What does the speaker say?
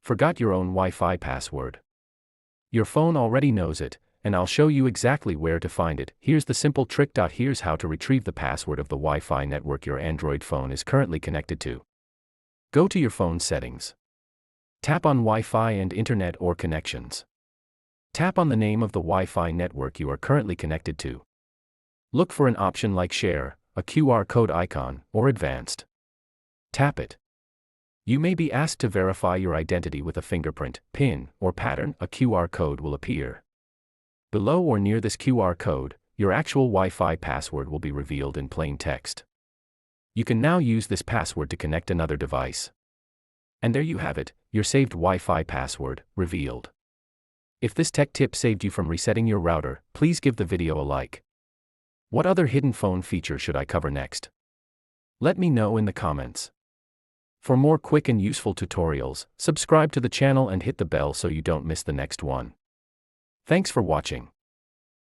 Forgot your own Wi-Fi password? Your phone already knows it, and I'll show you exactly where to find it. Here's the simple trick. Here's how to retrieve the password of the Wi-Fi network your Android phone is currently connected to. Go to your phone settings. Tap on Wi-Fi and Internet or Connections. Tap on the name of the Wi-Fi network you are currently connected to. Look for an option like Share, a QR code icon, or Advanced. Tap it. You may be asked to verify your identity with a fingerprint, PIN, or pattern. A QR code will appear. Below or near this QR code, your actual Wi-Fi password will be revealed in plain text. You can now use this password to connect another device. And there you have it, your saved Wi-Fi password, revealed. If this tech tip saved you from resetting your router, please give the video a like. What other hidden phone feature should I cover next? Let me know in the comments. For more quick and useful tutorials, subscribe to the channel and hit the bell so you don't miss the next one. Thanks for watching.